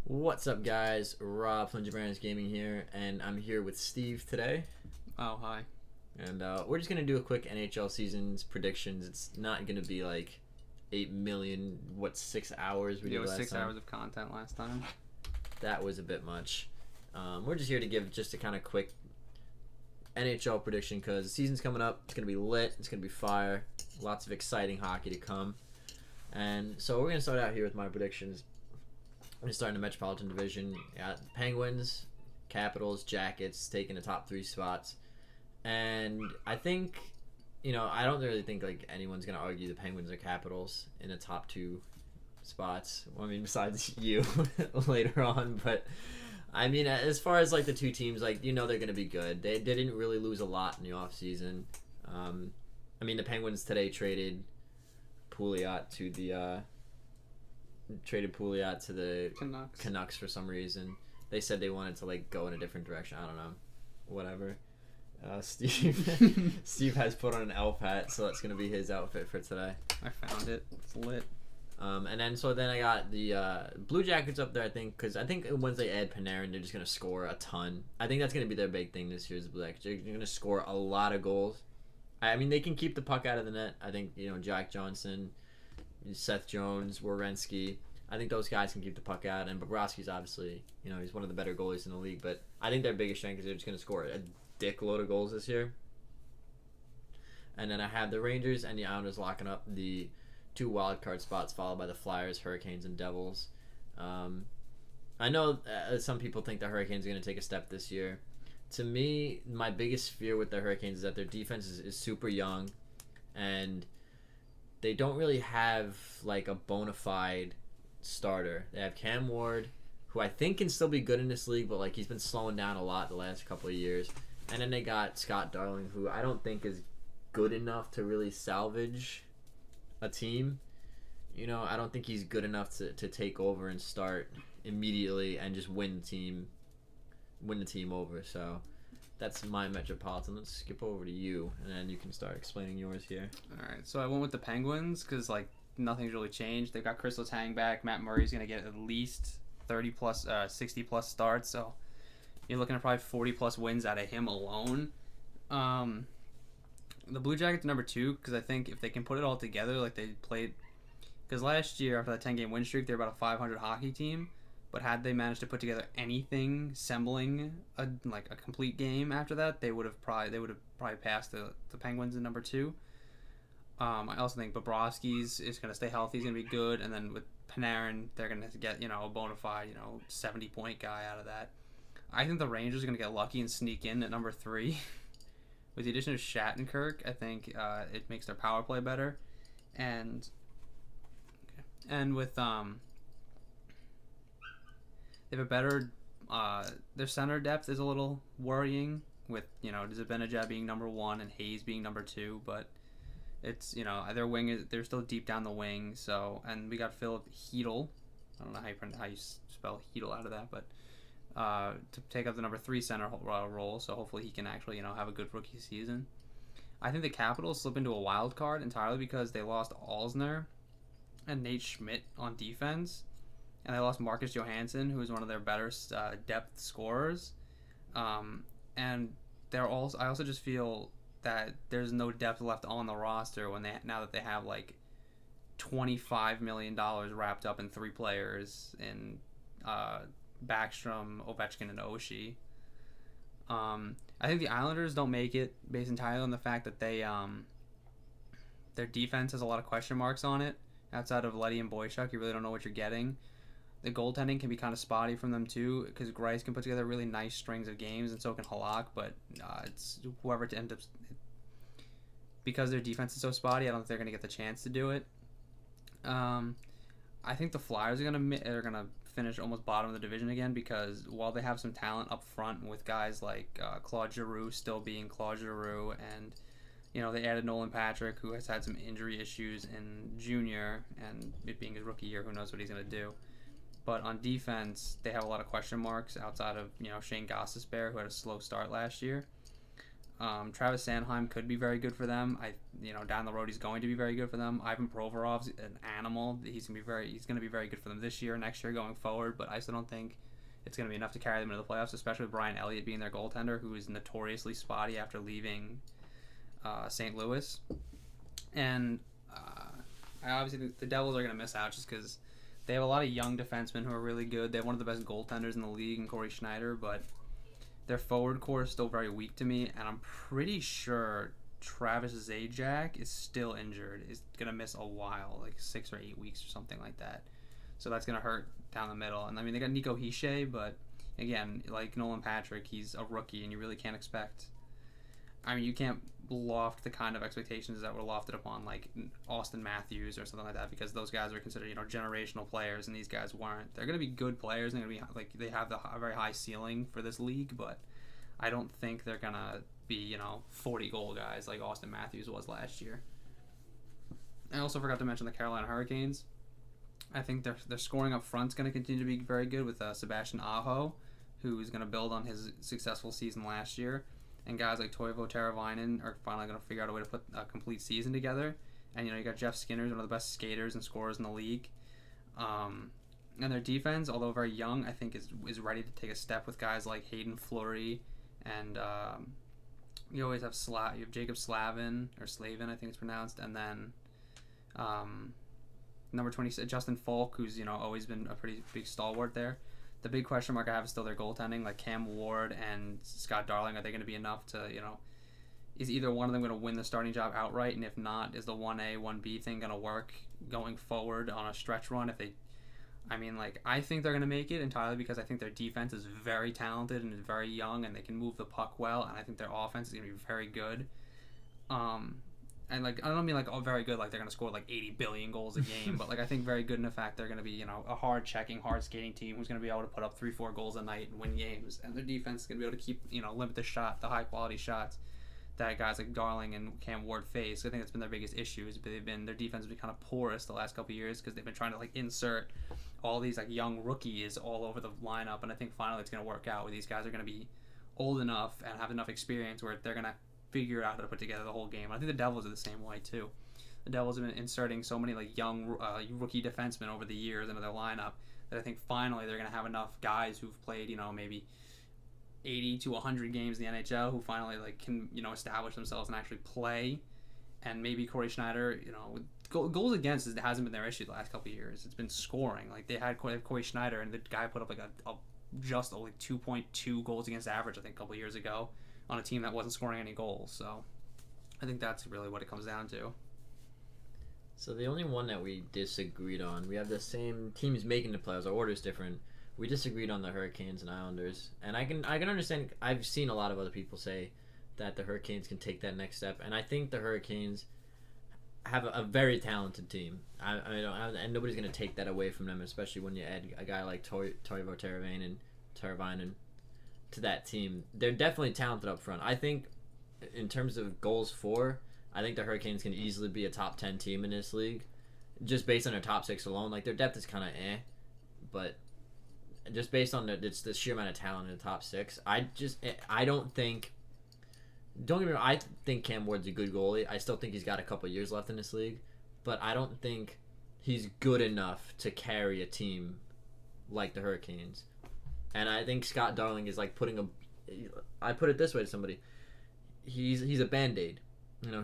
What's up, guys? Rob from Jabran's Gaming here, and I'm here with Steve today. Oh, hi. And we're just going to do a quick NHL season's predictions. It's not going to be like 8 million, 6 hours we Yeah, did it was last 6 time? hours of content last time. That was a bit much. We're just here to give just a kind of quick NHL prediction because the season's coming up. It's going to be lit. It's going to be fire. Lots of exciting hockey to come. And so we're going to start out here with my predictions. I'm going to start in the Metropolitan Division. Got Penguins, Capitals, Jackets taking the top 3 spots. And I think, I don't really think like anyone's going to argue the Penguins or Capitals in the top 2 spots. Well, I mean, besides you later on. But, I mean, as far as like the 2 teams, like, they're going to be good. They didn't really lose a lot in the offseason. I mean, the Penguins today traded Pouliot to the Canucks for some reason. They said they wanted to like go in a different direction. I don't know. Whatever. Steve has put on an elf hat, so that's gonna be his outfit for today. I found it. It's lit. And then I got the Blue Jackets up there. I think because once they add Panarin, they're just gonna score a ton. I think that's gonna be their big thing this year. Is the Blue Jackets. They're gonna score a lot of goals. I mean, they can keep the puck out of the net. I think Jack Johnson, Seth Jones, Werenski. I think those guys can keep the puck out, and Bobrovsky's obviously, he's one of the better goalies in the league. But I think their biggest strength is they're just going to score a dick load of goals this year. And then I have the Rangers and the Islanders locking up the 2 wild card spots, followed by the Flyers, Hurricanes, and Devils. I know some people think the Hurricanes are going to take a step this year. To me, my biggest fear with the Hurricanes is that their defense is super young, and they don't really have like a bona fide starter. They have Cam Ward, who I think can still be good in this league, but like he's been slowing down a lot the last couple of years. And then they got Scott Darling, who I don't think is good enough to really salvage a team. I don't think he's good enough to take over and start immediately and just win the team over. So that's my Metropolitan. Let's skip over to you, and then you can start explaining yours here. All right, so I went with the Penguins because like nothing's really changed. They've got Chris Letang back. Matt Murray's gonna get at least 30 plus, 60 plus starts. So you're looking at probably 40 plus wins out of him alone. The Blue Jackets number 2 because I think if they can put it all together like they played, because last year after that 10-game win streak they're about a 500 hockey team. But had they managed to put together anything resembling a complete game after that, they would have probably passed the Penguins in number 2. I also think Bobrovsky's is going to stay healthy. He's going to be good. And then with Panarin, they're going to get, a bona fide, 70-point guy out of that. I think the Rangers are going to get lucky and sneak in at number 3. With the addition of Shattenkirk, I think it makes their power play better. And with they have a better their center depth is a little worrying with Zibanejad being number 1 and Hayes being number 2, but it's their wing they're still deep down the wing. So, and we got Philip Hedl. I don't know how you spell Hedl out of that, but to take up the number 3 center role. So hopefully he can actually have a good rookie season. I think the Capitals slip into a wild card entirely because they lost Alzner and Nate Schmidt on defense. And they lost Marcus Johansson, who is one of their better depth scorers. And I also just feel that there's no depth left on the roster now that they have like $25 million wrapped up in 3 players in Backstrom, Ovechkin, and Oshie. I think the Islanders don't make it based entirely on the fact that their defense has a lot of question marks on it. Outside of Leddy and Boychuk, you really don't know what you're getting. The goaltending can be kind of spotty from them too, because Grice can put together really nice strings of games, and so can Halak. But it's whoever to end up, because their defense is so spotty. I don't think they're going to get the chance to do it. I think the Flyers are gonna finish almost bottom of the division again, because while they have some talent up front with guys like Claude Giroux still being Claude Giroux, and they added Nolan Patrick, who has had some injury issues in junior, and it being his rookie year, who knows what he's going to do. But on defense, they have a lot of question marks outside of Shane Gostisbehere, who had a slow start last year. Travis Sanheim could be very good for them. Down the road he's going to be very good for them. Ivan Provorov's an animal. He's gonna be very good for them this year, next year, going forward. But I still don't think it's gonna be enough to carry them into the playoffs, especially with Brian Elliott being their goaltender, who is notoriously spotty after leaving St. Louis. And obviously the Devils are gonna miss out just because they have a lot of young defensemen who are really good. They have one of the best goaltenders in the league in Corey Schneider, but their forward core is still very weak to me, and I'm pretty sure Travis Zajac is still injured. Is going to miss a while, like 6 or 8 weeks or something like that. So that's going to hurt down the middle. And I mean, they got Nico Hischier, but again, like Nolan Patrick, he's a rookie, and you really can't expect. I mean, you can't loft the kind of expectations that were lofted upon like Austin Matthews or something like that, because those guys are considered generational players, and these guys weren't. They're going to be good players, and they're going to be like they have a very high ceiling for this league, but I don't think they're going to be 40 goal guys like Austin Matthews was last year. I also forgot to mention the Carolina Hurricanes. I think their scoring up front is going to continue to be very good with Sebastian Aho, who's going to build on his successful season last year. And guys like Toivo Teravainen are finally going to figure out a way to put a complete season together. And, you got Jeff Skinner, one of the best skaters and scorers in the league. And their defense, although very young, I think is ready to take a step with guys like Hayden Fleury. And you always have you have Jacob Slavin, or Slavin, I think it's pronounced. And then number 20, Justin Falk, who's, always been a pretty big stalwart there. The big question mark I have is still their goaltending, like Cam Ward and Scott Darling. Are they going to be enough to, is either one of them going to win the starting job outright? And if not, is the 1A, 1B thing going to work going forward on a stretch run? I think they're going to make it entirely because I think their defense is very talented and is very young, and they can move the puck well, and I think their offense is going to be very good. And I don't mean very good, like they're going to score 80 billion goals a game, but I think very good in the fact they're going to be, a hard checking, hard skating team who's going to be able to put up 3-4 goals a night and win games. And their defense is going to be able to keep, limit the high quality shots that guys like Darling and Cam Ward face. I think that's been their biggest issue, is their defense has been kind of porous the last couple of years because they've been trying to insert all these young rookies all over the lineup, and I think finally it's going to work out where these guys are going to be old enough and have enough experience where they're going to figure out how to put together the whole game. I think the Devils are the same way too. The Devils have been inserting so many young rookie defensemen over the years into their lineup that I think finally they're going to have enough guys who've played maybe 80 to 100 games in the NHL who finally can establish themselves and actually play. And maybe Corey Schneider, goals against hasn't been their issue the last couple of years. It's been scoring. They had Corey Schneider, and the guy put up just 2.2 goals against average I think a couple of years ago on a team that wasn't scoring any goals. So I think that's really what it comes down to. So the only one that we disagreed on, we have the same teams making the playoffs. Our order is different. We disagreed on the Hurricanes and Islanders, and I can understand. I've seen a lot of other people say that the Hurricanes can take that next step, and I think the Hurricanes have a very talented team. And nobody's going to take that away from them, especially when you add a guy like Toivo Teravainen to that team. They're definitely talented up front. I think in terms of goals for, I think the Hurricanes can easily be a top 10 team in this league, just based on their top 6 alone. Their depth is kind of but just based on the sheer amount of talent in the top 6, I don't think. Don't get me wrong, I think Cam Ward's a good goalie. I still think he's got a couple years left in this league, but I don't think he's good enough to carry a team like the Hurricanes. And I think Scott Darling is I put it this way to somebody, he's a Band-Aid.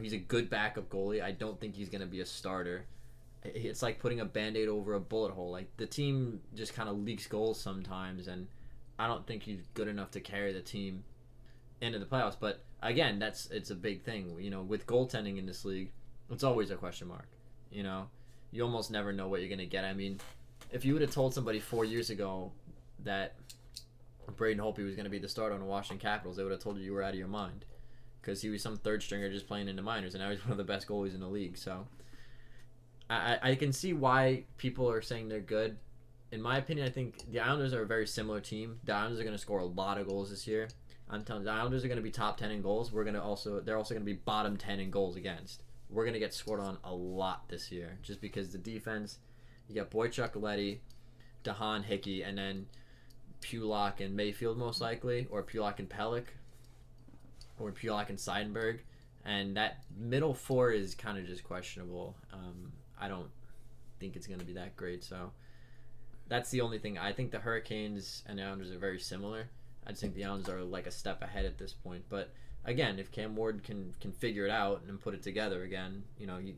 He's a good backup goalie. I don't think he's going to be a starter. It's like putting a Band-Aid over a bullet hole. The team just kind of leaks goals sometimes, and I don't think he's good enough to carry the team into the playoffs. But again, it's a big thing. With goaltending in this league, it's always a question mark. You almost never know what you're going to get. I mean, if you would have told somebody 4 years ago that Braden Holtby was going to be the starter on the Washington Capitals, they would have told you were out of your mind, because he was some third stringer just playing in the minors, and now he's one of the best goalies in the league. So I can see why people are saying they're good. In my opinion, I think the Islanders are a very similar team. The Islanders are going to score a lot of goals this year. I'm telling you, the Islanders are going to be top 10 in goals. They're also going to be bottom 10 in goals against. We're going to get scored on a lot this year, just because the defense, you got Boychuk, Leddy, DeHaan, Hickey, and then Pulock and Mayfield most likely, or Pulock and Pellick, or Pulock and Seidenberg, and that middle four is kind of just questionable. I don't think it's going to be that great, so that's the only thing. I think the Hurricanes and the Islanders are very similar. I just think the Islanders are like a step ahead at this point, but again, if Cam Ward can figure it out and put it together again,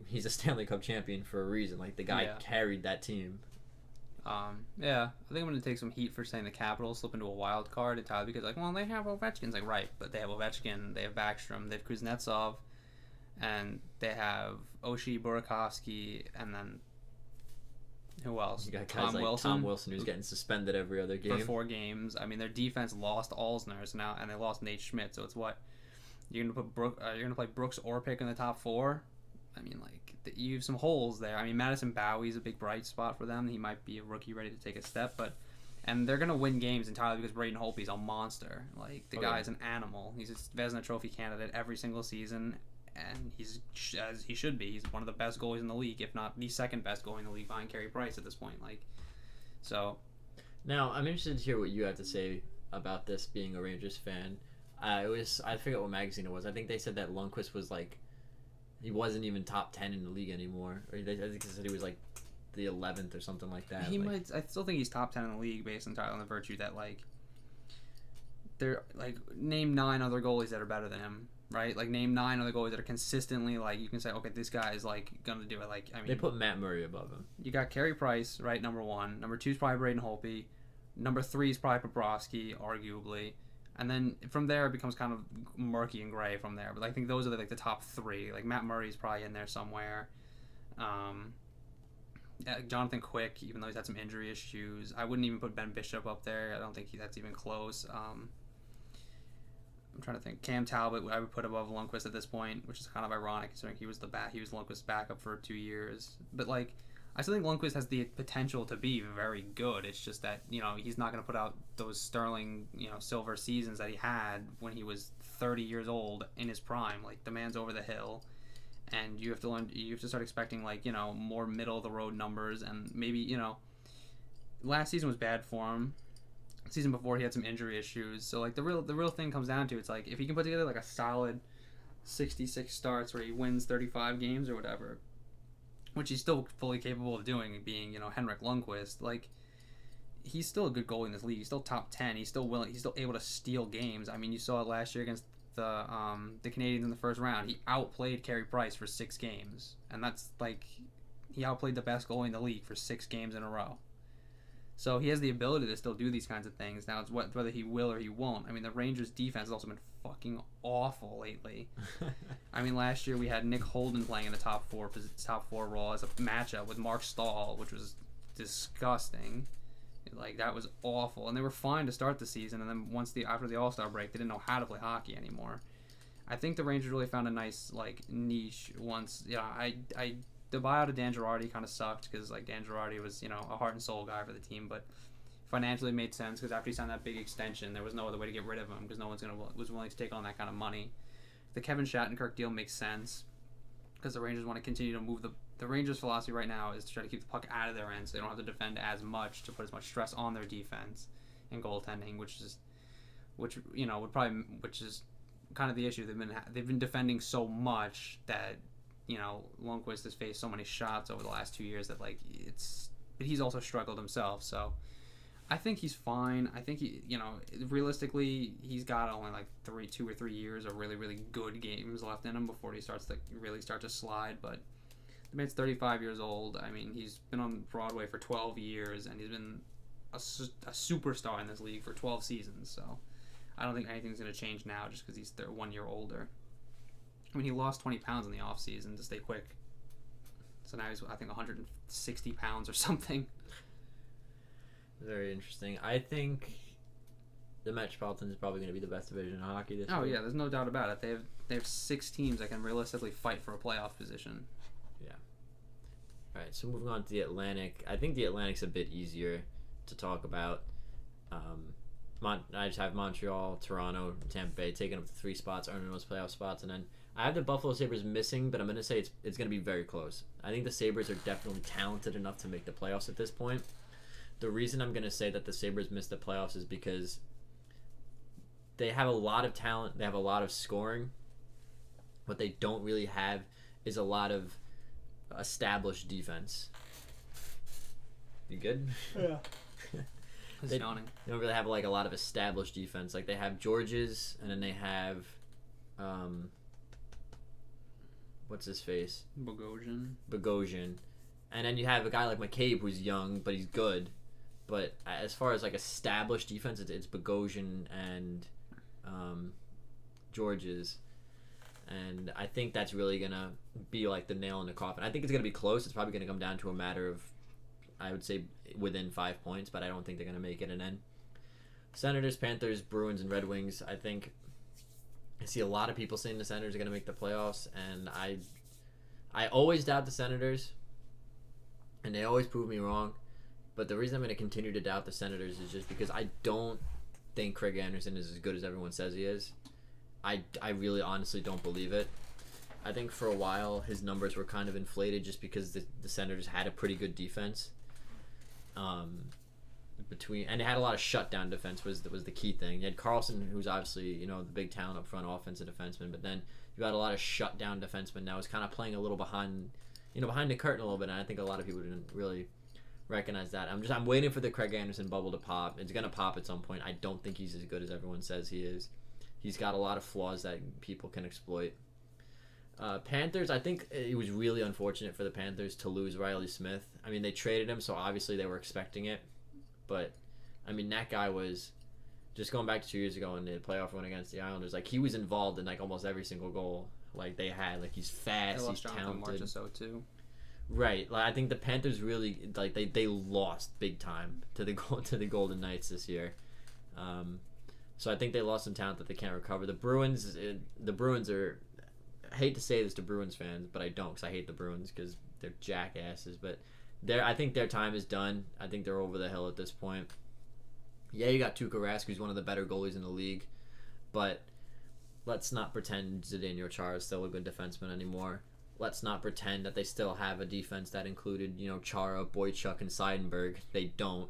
he's a Stanley Cup champion for a reason. Like, the guy carried that team. Yeah, I think I'm going to take some heat for saying the Capitals slip into a wild card entirely because, like, well, they have Ovechkin. Like, right, but they have Ovechkin, they have Backstrom, they have Kuznetsov, and they have Oshie, Burakovsky, and then who else? You got guys Tom Wilson, who's getting suspended every other game. For 4 games. I mean, their defense lost Alzner now, and they lost Nate Schmidt, so it's what? You're going to play Brooks Orpik in the top 4? I mean, like, you have some holes there. I mean, Madison Bowie's a big bright spot for them. He might be a rookie ready to take a step, and they're going to win games entirely because Braden Holtby's a monster. Like, the guy's an animal. He's a Vezina Trophy candidate every single season, and he's, as he should be, he's one of the best goalies in the league, if not the second best goalie in the league behind Carey Price at this point. Like, so. Now, I'm interested to hear what you have to say about this, being a Rangers fan. I forget what magazine it was. I think they said that Lundqvist was like, he wasn't even top 10 in the league anymore. Or I think they said he was like the 11th or something like that. I still think he's top 10 in the league based entirely on the virtue that, like, they're like, name 9 other goalies that are better than him, right? Like, name 9 other goalies that are consistently, like, you can say, okay, this guy is like gonna do it. Like, I mean, they put Matt Murray above him. You got Carey Price, right? Number 1. Number 2 is probably Braden Holtby. Number 3 is probably Bobrovsky, arguably. And then from there, it becomes kind of murky and gray from there. But I think those are like the top 3. Like, Matt Murray's probably in there somewhere. Jonathan Quick, even though he's had some injury issues. I wouldn't even put Ben Bishop up there. I don't think that's even close. I'm trying to think. Cam Talbot, I would put above Lundqvist at this point, which is kind of ironic considering he was Lundqvist's backup for 2 years. But, like, I still think Lundqvist has the potential to be very good. It's just that, he's not going to put out those sterling, silver seasons that he had when he was 30 years old in his prime. Like, the man's over the hill, and you have to start expecting, like, more middle of the road numbers, and maybe, last season was bad for him. The season before he had some injury issues. So, like, the real thing comes down to, it's like, if he can put together like a solid 66 starts where he wins 35 games or whatever, which he's still fully capable of doing, being, Henrik Lundqvist. Like, he's still a good goalie in this league. He's still top 10. He's still willing. He's still able to steal games. I mean, you saw it last year against the Canadiens in the first round. He outplayed Carey Price for 6 games, and that's like, he outplayed the best goalie in the league for 6 games in a row. So he has the ability to still do these kinds of things. Now it's whether he will or he won't. I mean, the Rangers' defense has also been fucking awful lately. I mean, last year we had Nick Holden playing in the top four role as a matchup with Mark Stahl, which was disgusting. Like, that was awful, and they were fine to start the season. And then after the All-Star break, they didn't know how to play hockey anymore. I think the Rangers really found a nice, like, niche once. The buyout of Dan Girardi kind of sucked because, like, Dan Girardi was, a heart and soul guy for the team, but financially it made sense because after he signed that big extension, there was no other way to get rid of him because no one's was willing to take on that kind of money. The Kevin Shattenkirk deal makes sense because the Rangers want to continue to move the Rangers' philosophy right now is to try to keep the puck out of their end so they don't have to defend as much to put as much stress on their defense and goaltending, which is kind of the issue. They've been defending so much that Lundqvist has faced so many shots over the last 2 years that, like, but he's also struggled himself. So I think he's fine. I think he, realistically, he's got only like 2 or 3 years of really, really good games left in him before he starts to really start to slide. But the man's 35 years old. I mean, he's been on Broadway for 12 years, and he's been a superstar in this league for 12 seasons. So I don't think anything's going to change now just because he's 1 year older. I mean, he lost 20 pounds in the offseason to stay quick. So now he's, I think, 160 pounds or something. Very interesting. I think the Metropolitans is probably going to be the best division in hockey this year. Oh, yeah, there's no doubt about it. They have 6 teams that can realistically fight for a playoff position. Yeah. All right, so moving on to the Atlantic. I think the Atlantic's a bit easier to talk about. I just have Montreal, Toronto, Tampa Bay taking up the 3 spots, earning those playoff spots, and then I have the Buffalo Sabres missing, but I'm going to say it's going to be very close. I think the Sabres are definitely talented enough to make the playoffs at this point. The reason I'm going to say that the Sabres missed the playoffs is because they have a lot of talent. They have a lot of scoring. What they don't really have is a lot of established defense. You good? Yeah. They don't really have like a lot of established defense. Like they have Georges, and then they have, what's his face? Bogosian, and then you have a guy like McCabe who's young but he's good. But as far as like established defense, it's Bogosian and Georges, and I think that's really gonna be like the nail in the coffin. I think it's gonna be close. It's probably gonna come down to a matter of, I would say, within 5 points, but I don't think they're going to make it an end. Senators, Panthers, Bruins, and Red Wings. I think I see a lot of people saying the Senators are going to make the playoffs, and I always doubt the Senators, and they always prove me wrong. But the reason I'm going to continue to doubt the Senators is just because I don't think Craig Anderson is as good as everyone says he is. I really honestly don't believe it. I think for a while his numbers were kind of inflated just because the Senators had a pretty good defense. And they had a lot of shutdown defense was the key thing. You had Carlson, who's obviously the big talent up front, offensive defenseman, but then you had a lot of shutdown defensemen. That was kind of playing a little behind the curtain a little bit, and I think a lot of people didn't really recognize that. I'm waiting for the Craig Anderson bubble to pop. It's gonna pop at some point. I don't think he's as good as everyone says he is. He's got a lot of flaws that people can exploit. Panthers, I think it was really unfortunate for the Panthers to lose Riley Smith. I mean, they traded him, so obviously they were expecting it. But, I mean, that guy was, just going back to 2 years ago in the playoff win against the Islanders, like, he was involved in, like, almost every single goal, like, they had. Like, he's fast, he's talented. Too. Right. Like, I think the Panthers really, like, they lost big time to the Golden Knights this year. So I think they lost some talent that they can't recover. The Bruins are... I hate to say this to Bruins fans, but I don't, because I hate the Bruins because they're jackasses. But I think their time is done. I think they're over the hill at this point. Yeah, you got Tuukka Rask, who's one of the better goalies in the league, but let's not pretend Zdeno Chara is still a good defenseman anymore. Let's not pretend that they still have a defense that included Chara, Boychuk, and Seidenberg. They don't.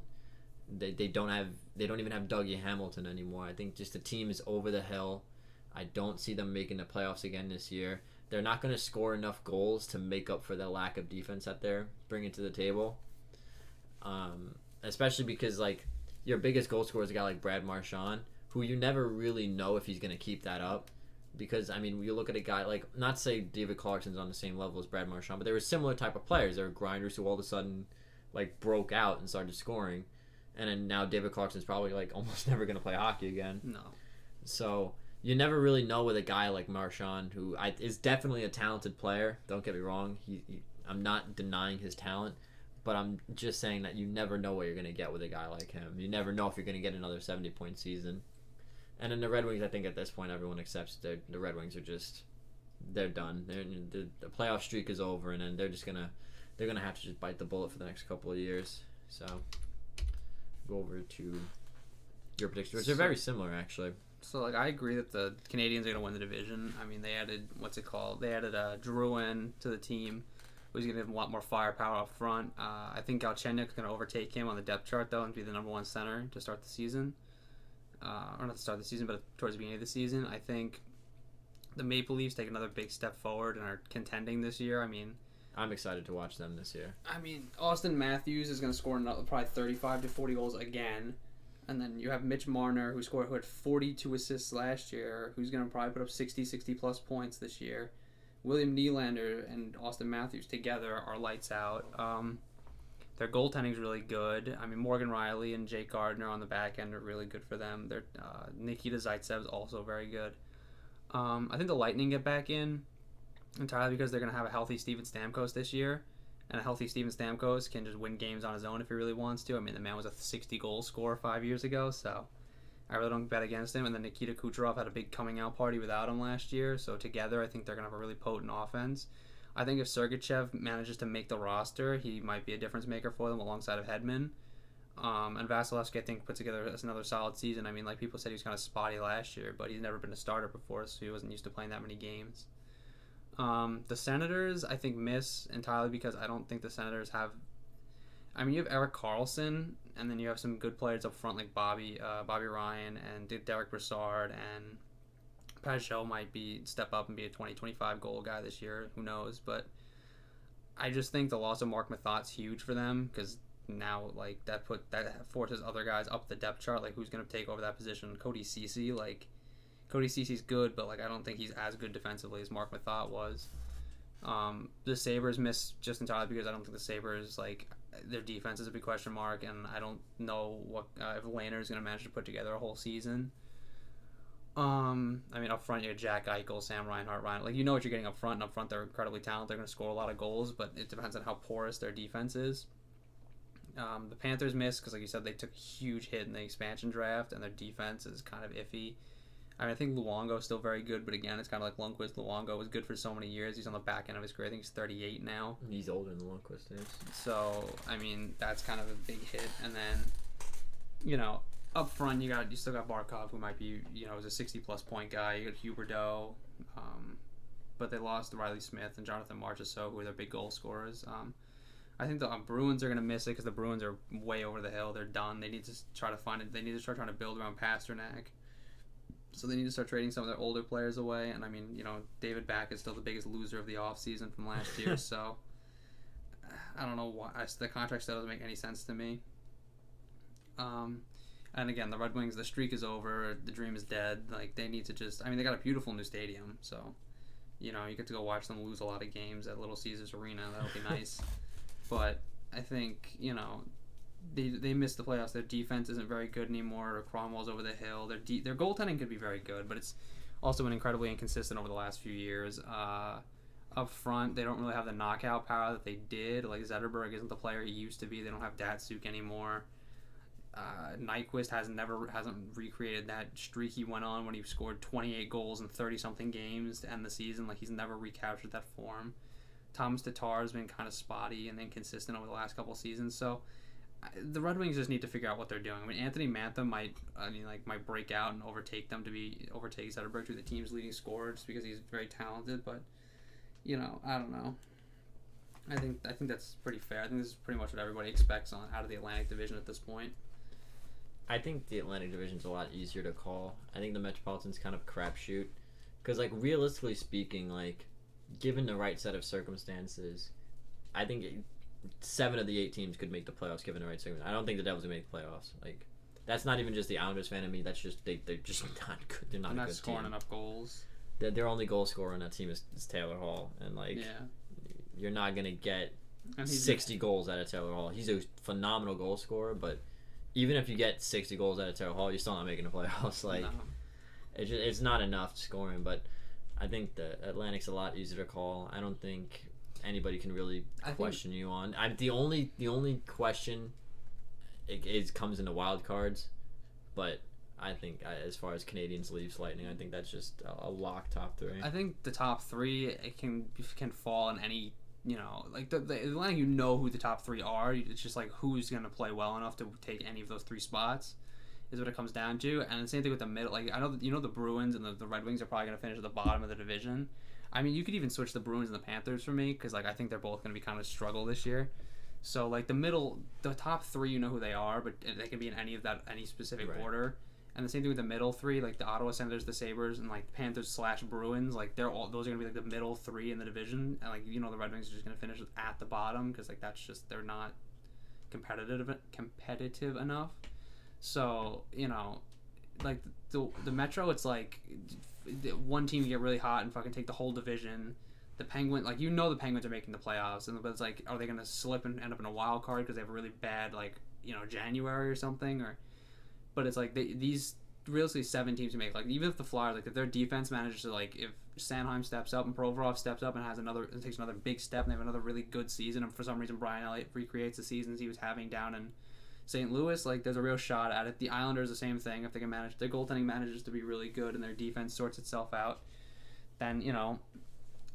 They don't even have Dougie Hamilton anymore. I think just the team is over the hill. I don't see them making the playoffs again this year. They're not going to score enough goals to make up for the lack of defense that they're bringing to the table. Especially because, like, your biggest goal scorer is a guy like Brad Marchand, who you never really know if he's going to keep that up. Because, I mean, you look at a guy like, not to say David Clarkson's on the same level as Brad Marchand, but they were similar type of players. They were grinders who all of a sudden, like, broke out and started scoring. And then now David Clarkson's probably, like, almost never going to play hockey again. No. So... you never really know with a guy like Marchand, who is definitely a talented player. Don't get me wrong. I'm not denying his talent, but I'm just saying that you never know what you're going to get with a guy like him. You never know if you're going to get another 70-point season. And then the Red Wings, I think at this point everyone accepts the Red Wings are just, they're done. The playoff streak is over, and then they're gonna have to just bite the bullet for the next couple of years. So go over to your predictions, which are very similar actually. So, like, I agree that the Canadiens are going to win the division. I mean, they added, They added Drouin to the team, who's going to give them a lot more firepower up front. I think Galchenyuk's going to overtake him on the depth chart, though, and be the number one center to start the season. Or not to start the season, but towards the beginning of the season. I think the Maple Leafs take another big step forward and are contending this year. I mean... I'm excited to watch them this year. I mean, Austin Matthews is going to score probably 35 to 40 goals again. And then you have Mitch Marner, who had 42 assists last year, who's going to probably put up 60-plus points this year. William Nylander and Austin Matthews together are lights out. Their goaltending is really good. I mean, Morgan Riley and Jake Gardner on the back end are really good for them. Nikita Zaitsev is also very good. I think the Lightning get back in entirely because they're going to have a healthy Steven Stamkos this year. And a healthy Steven Stamkos can just win games on his own if he really wants to. I mean, the man was a 60-goal scorer 5 years ago, so I really don't bet against him. And then Nikita Kucherov had a big coming-out party without him last year, so together I think they're going to have a really potent offense. I think if Sergachev manages to make the roster, he might be a difference maker for them alongside of Hedman. And Vasilevsky, I think, put together another solid season. I mean, like people said, he was kind of spotty last year, but he's never been a starter before, so he wasn't used to playing that many games. The Senators, I think, miss entirely because I don't think the Senators have... I mean, you have Erik Karlsson, And then you have some good players up front like Bobby Ryan and Derek Brassard, and Pajot might step up and be a 20-25 goal guy this year. Who knows? But I just think the loss of Mark Mathot's huge for them, because now like that forces other guys up the depth chart. Like, who's going to take over that position? Cody Ceci. Like, Cody Ceci's good, but like I don't think he's as good defensively as Mark Mathot was. The Sabres miss just entirely because I don't think the Sabres, like, their defense is a big question mark, and I don't know what if Lehner's going to manage to put together a whole season. I mean, up front you have Jack Eichel, Sam Reinhart, Ryan. Like, you know what you're getting up front, and up front they're incredibly talented. They're going to score a lot of goals, but it depends on how porous their defense is. The Panthers miss because, like you said, they took a huge hit in the expansion draft, and their defense is kind of iffy. I mean, I think Luongo is still very good, but again, it's kind of like Lundqvist. Luongo was good for so many years. He's on the back end of his career. I think he's 38 now. He's older than Lundqvist is. So, I mean, that's kind of a big hit. And then, you know, up front, you still got Barkov, who might be, you know, is a 60-plus point guy. You got Huberdeau, but they lost Riley Smith and Jonathan Marchessault, who are their big goal scorers. I think the Bruins are going to miss it because the Bruins are way over the hill. They're done. They need to try to find it. They need to start trying to build around Pasternak. So they need to start trading some of their older players away. And, I mean, you know, David Back is still the biggest loser of the offseason from last year. So I don't know why. The contract still doesn't make any sense to me. And, again, the Red Wings, the streak is over. The dream is dead. Like, they need to just – I mean, they got a beautiful new stadium. So, you know, you get to go watch them lose a lot of games at Little Caesars Arena. That'll be nice. But I think, you know – They missed the playoffs. Their defense isn't very good anymore. Cromwell's over the hill. Their goaltending could be very good, but it's also been incredibly inconsistent over the last few years. Up front, they don't really have the knockout power that they did. Like, Zetterberg isn't the player he used to be. They don't have Datsuk anymore. Nyquist hasn't recreated that streak he went on when he scored 28 goals in 30-something games to end the season. Like, he's never recaptured that form. Thomas Tatar has been kind of spotty and inconsistent over the last couple seasons, so the Red Wings just need to figure out what they're doing. I mean, Anthony Mantha might break out and overtake Zetterberg to be the team's leading scorer just because he's very talented. But, you know, I don't know. I think that's pretty fair. I think this is pretty much what everybody expects out of the Atlantic Division at this point. I think the Atlantic Division's a lot easier to call. I think the Metropolitan's kind of a crapshoot because, like, realistically speaking, like, given the right set of circumstances, I think 7 of the 8 teams could make the playoffs given the right circumstances. I don't think the Devils would make the playoffs. Like, that's not even just the Islanders fan of me. That's just they're just not good. They're not a good team. Scoring enough goals. Their only goal scorer on that team is Taylor Hall, and like, you're not gonna get 60 goals out of Taylor Hall. He's a phenomenal goal scorer, but even if you get 60 goals out of Taylor Hall, you're still not making the playoffs. Like, it's not enough scoring. But I think the Atlantic's a lot easier to call. I don't think anybody can really question you on. The only question comes in the wild cards, but I think as far as Canadians, Leafs, Lightning, I think that's just a lock top 3. I think the top 3 it can fall in any, you know, like the Atlantic, you know who the top 3 are. It's just like who's going to play well enough to take any of those 3 spots is what it comes down to. And the same thing with the middle. Like, I know the Bruins and the Red Wings are probably going to finish at the bottom of the division. I mean, you could even switch the Bruins and the Panthers for me because, like, I think they're both going to be kind of a struggle this year. So, like, the top 3, you know who they are, but they can be in any specific order. And the same thing with the middle 3, like the Ottawa Senators, the Sabres, and like Panthers / Bruins. Like, those are going to be like the middle 3 in the division. And, like, you know, the Red Wings are just going to finish at the bottom because, like, that's just, they're not competitive enough. So, you know, like the Metro, it's like one team get really hot and fucking take the whole division. The Penguins, like, you know, the Penguins are making the playoffs, but it's like, are they going to slip and end up in a wild card because they have a really bad, like, you know, January or something? But it's like these realistically 7 teams to make. Like, even if the Flyers, like, if their defense manages to, like, if Sanheim steps up and Provorov steps up and takes another big step and they have another really good season, and for some reason Brian Elliott recreates the seasons he was having down in St. Louis, like, there's a real shot at it. The Islanders, the same thing. If they can manage, their goaltending manages to be really good and their defense sorts itself out, then, you know,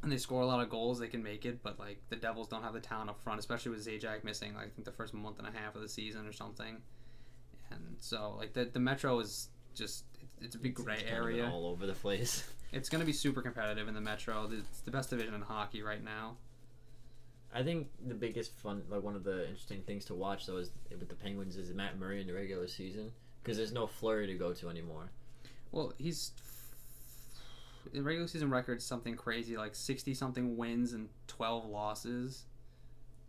and they score a lot of goals, they can make it. But, like, the Devils don't have the talent up front, especially with Zajac missing, like, I think the first month and a half of the season or something. And so, like, the Metro is just, it's a big gray area. All over the place. It's going to be super competitive in the Metro. It's the best division in hockey right now. I think the biggest fun, like one of the interesting things to watch though, is with the Penguins is Matt Murray in the regular season because there's no Fleury to go to anymore. Well, the regular season record's something crazy, like 60 something wins and 12 losses.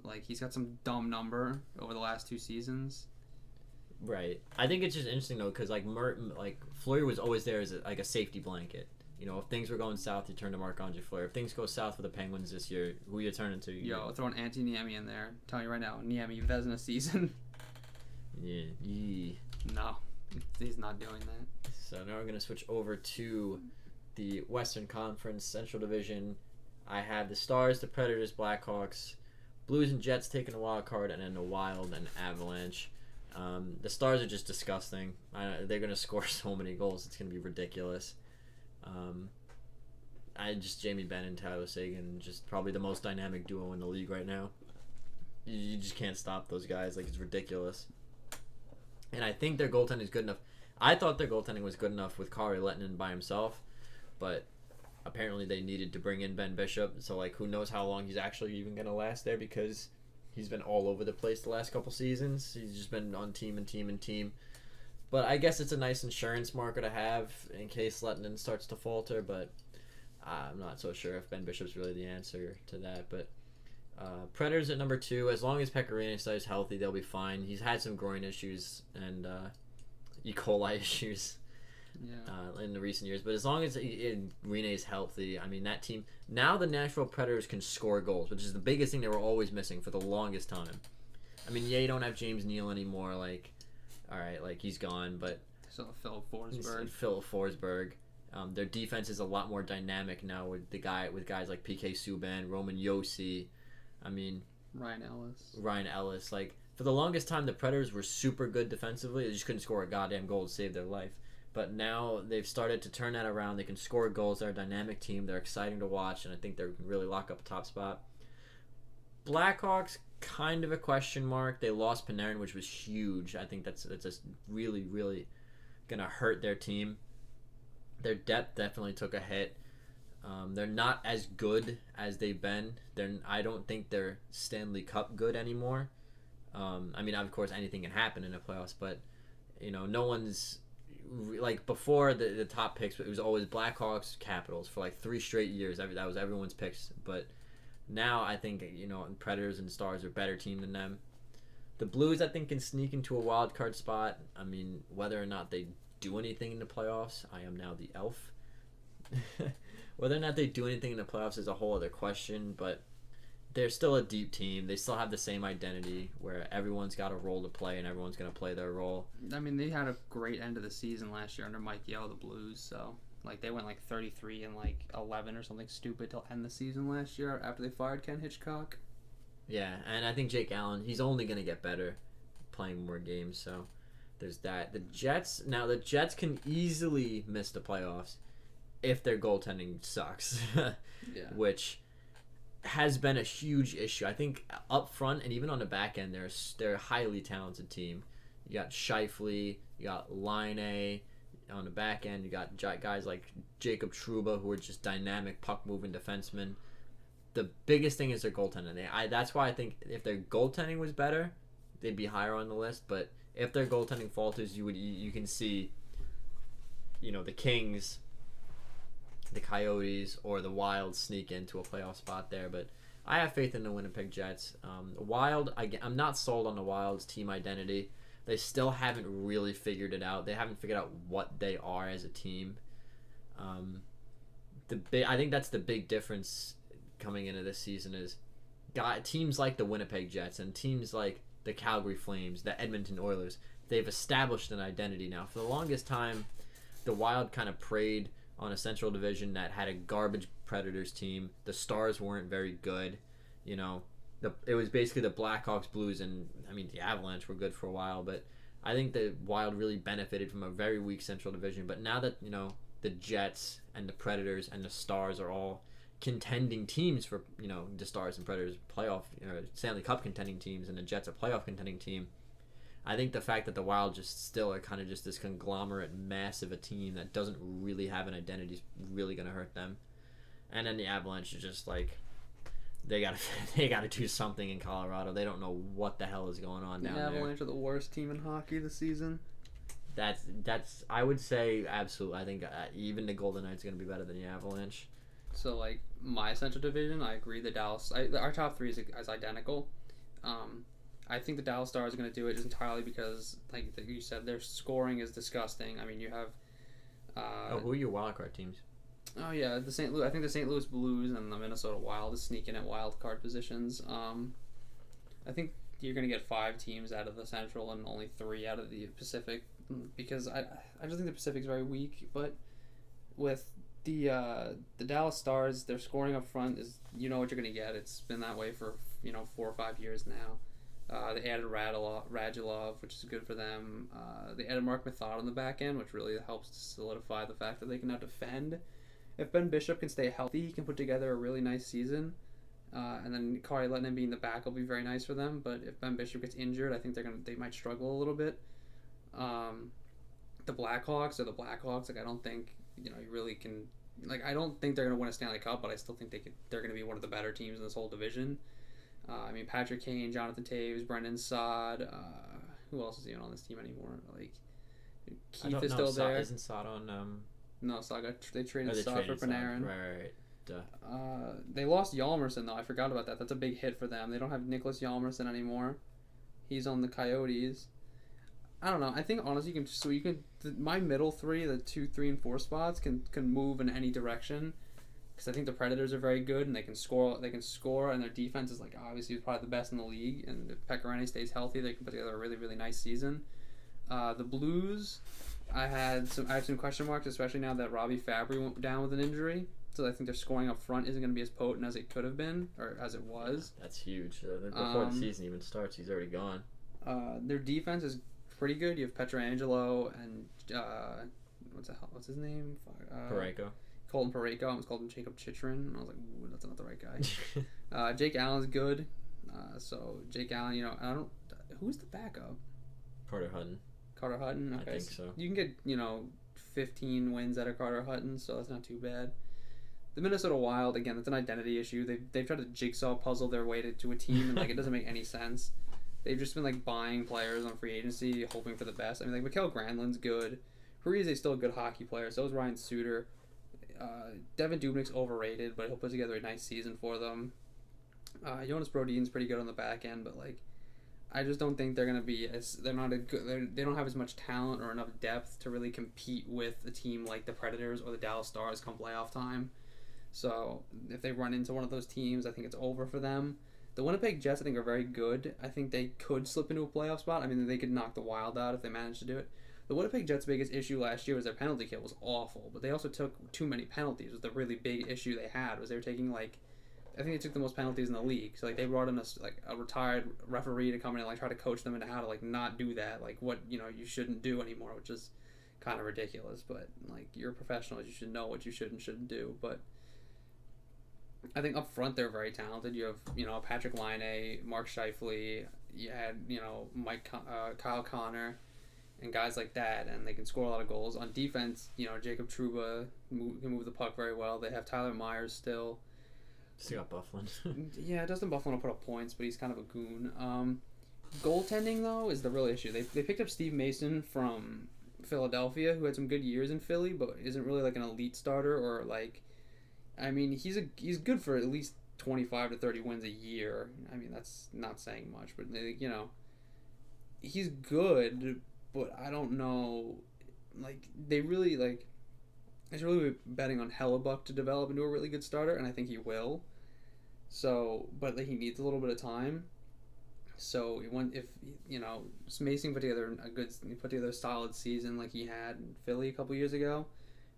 Like he's got some dumb number over the last 2 seasons. Right. I think it's just interesting though because like Fleury was always there as like a safety blanket. You know, if things were going south, you turn to Marc-Andre Fleury. If things go south for the Penguins this year, who you turning to? Yo, throwing Antti Niemi in there. I'm telling you right now, Niemi Vezina season. Yeah. No, he's not doing that. So now we're gonna switch over to the Western Conference Central Division. I have the Stars, the Predators, Blackhawks, Blues and Jets taking a wild card, and then the Wild and Avalanche. The Stars are just disgusting. They're gonna score so many goals. It's gonna be ridiculous. Jamie Benn and Tyler Seguin, just probably the most dynamic duo in the league right now. You just can't stop those guys. Like, it's ridiculous. And I think their goaltending is good enough. I thought their goaltending was good enough with Kari Lehtinen by himself, but apparently they needed to bring in Ben Bishop. So, like, who knows how long he's actually even going to last there because he's been all over the place the last couple seasons. He's just been on team and team and team. But I guess it's a nice insurance marker to have in case Lehtinen starts to falter, but I'm not so sure if Ben Bishop's really the answer to that. But Predators at number 2. As long as Pecorino stays healthy, they'll be fine. He's had some groin issues and E. coli issues in the recent years. But as long as Rene's healthy, I mean, that team... Now the Nashville Predators can score goals, which is the biggest thing they were always missing for the longest time. I mean, you don't have James Neal anymore, like... All right, like he's gone, but so Philip Forsberg. Their defense is a lot more dynamic now with guys like PK Subban, Roman Josi. I mean, Ryan Ellis. Like for the longest time, the Predators were super good defensively. They just couldn't score a goddamn goal to save their life. But now they've started to turn that around. They can score goals. They're a dynamic team. They're exciting to watch, and I think they can really lock up a top spot. Blackhawks. Kind of a question mark. They lost Panarin, which was huge. I think that's just really, really gonna hurt their team. Their depth definitely took a hit. They're not as good as they've been. I don't think they're Stanley Cup good anymore. I mean, of course, anything can happen in the playoffs, but you know, no one's like before the top picks. It was always Blackhawks, Capitals for like 3 straight years. That was everyone's picks, but. Now I think, you know, Predators and Stars are a better team than them. The Blues, I think, can sneak into a wild card spot. I mean, whether or not they do anything in the playoffs, I am now the elf. Whether or not they do anything in the playoffs is a whole other question, but they're still a deep team. They still have the same identity where everyone's got a role to play and everyone's going to play their role. I mean, they had a great end of the season last year under Mike Yeo, the Blues, so... Like, they went, 33 and, 11 or something stupid to end the season last year after they fired Ken Hitchcock. Yeah, and I think Jake Allen, he's only going to get better playing more games, so there's that. The Jets can easily miss the playoffs if their goaltending sucks, which has been a huge issue. I think up front and even on the back end, they're a highly talented team. You got Scheifele, you got Laine. On the back end, you got guys like Jacob Trouba, who are just dynamic puck-moving defensemen. The biggest thing is their goaltending. That's why I think if their goaltending was better, they'd be higher on the list. But if their goaltending falters, you can see, you know, the Kings, the Coyotes, or the Wild sneak into a playoff spot there. But I have faith in the Winnipeg Jets. Wild, I'm not sold on the Wild's team identity. They still haven't really figured it out. They haven't figured out what they are as a team. I think that's the big difference coming into this season is teams like the Winnipeg Jets and teams like the Calgary Flames, the Edmonton Oilers, they've established an identity now. For the longest time, the Wild kind of preyed on a Central Division that had a garbage Predators team. The Stars weren't very good, you know. It was basically the Blackhawks, Blues, and I mean the Avalanche were good for a while, but I think the Wild really benefited from a very weak Central Division. But now that, you know, the Jets and the Predators and the Stars are all contending teams for, you know, the Stars and Predators playoff, Stanley Cup contending teams, and the Jets a playoff contending team. I think the fact that the Wild just still are kind of just this conglomerate mass of a team that doesn't really have an identity is really going to hurt them. And then the Avalanche is just like they gotta they gotta do something in Colorado. They don't know what the hell is going on down The there. Avalanche are the worst team in hockey this season. That's I would say absolutely. I think even the Golden Knights are gonna be better than the Avalanche. So like my Central Division, I agree. The Dallas, our top three is identical. I think the Dallas Stars are going to do it just entirely because, like you said, their scoring is disgusting. I mean, you have. Who are your wildcard teams? Oh yeah, the St. Louis. I think the St. Louis Blues and the Minnesota Wild is sneaking at wild card positions. I think you're going to get 5 teams out of the Central and only 3 out of the Pacific because I just think the Pacific's very weak. But with the Dallas Stars, their scoring up front is what you're going to get. It's been that way for 4 or 5 years now. They added Radulov, which is good for them. They added Mark Mathod on the back end, which really helps to solidify the fact that they can now defend. If Ben Bishop can stay healthy, he can put together a really nice season. And then Kari Lettinen being the back will be very nice for them. But if Ben Bishop gets injured, I think they might struggle a little bit. The Blackhawks are the Blackhawks. Like I don't think you really can. Like I don't think they're going to win a Stanley Cup, but I still think they're going to be one of the better teams in this whole division. I mean, Patrick Kane, Jonathan Taves, Brendan Saad. Who else is even on this team anymore? Like Keith is still there. Isn't Saad on? No, Saad they traded Saad for Panarin. Right. Duh. They lost Hjalmarsson though. I forgot about that. That's a big hit for them. They don't have Nicholas Hjalmarsson anymore. He's on the Coyotes. I don't know. I think honestly, my middle 3, the 2, 3, and 4 spots can move in any direction. Because I think the Predators are very good and they can score, and their defense is like obviously probably the best in the league. And if Pekka stays healthy, they can put together a really, really nice season. The Blues, I have some question marks, especially now that Robbie Fabry went down with an injury. So I think their scoring up front isn't going to be as potent as it could have been or as it was. Yeah, that's huge. Before the season even starts, he's already gone. Their defense is pretty good. You have Pietrangelo and what's his name? Parayko. Colton Parayko. I almost called him Jacob Chychrun. I was like, ooh, that's not the right guy. Jake Allen's good. So Jake Allen, who's the backup? Carter Hutton. Okay. I think so. You can get 15 wins out of Carter Hutton, so that's not too bad. The Minnesota Wild, again, that's an identity issue. They've tried to jigsaw puzzle their way to a team, and it doesn't make any sense. They've just been buying players on free agency, hoping for the best. I mean, Mikael Granlund's good. Parise's still a good hockey player. So is Ryan Suter. Devin Dubnik's overrated, but he'll put together a nice season for them. Jonas Brodin's pretty good on the back end, but I just don't think they're gonna be they don't have as much talent or enough depth to really compete with a team like the Predators or the Dallas Stars come playoff time. So if they run into one of those teams, I think it's over for them. The Winnipeg Jets, I think, are very good. I think they could slip into a playoff spot. I mean, they could knock the Wild out if they managed to do it. The Winnipeg Jets' biggest issue last year was their penalty kill was awful, but they also took too many penalties. Was the really big issue they had was they were taking I think they took the most penalties in the league. So they brought in a retired referee to come in and try to coach them into how to not do that, what you shouldn't do anymore, which is kind of ridiculous. But you're professionals, you should know what you should and shouldn't do. But I think up front they're very talented. You have Patrick Laine, Mark Scheifele. You had Kyle Connor. And guys like that, and they can score a lot of goals. On defense, Jacob Trouba can move the puck very well. They have Tyler Myers still. Still got Bufflin. Yeah, Dustin Bufflin will put up points, but he's kind of a goon. Goaltending, though, is the real issue. They picked up Steve Mason from Philadelphia, who had some good years in Philly, but isn't really an elite starter or I mean, he's good for at least 25 to 30 wins a year. I mean, that's not saying much, but he's good. But I don't know, they really, it's really betting on Hellebuck to develop into a really good starter, and I think he will. So, but he needs a little bit of time. So, if Mason put together a solid season like he had in Philly a couple years ago,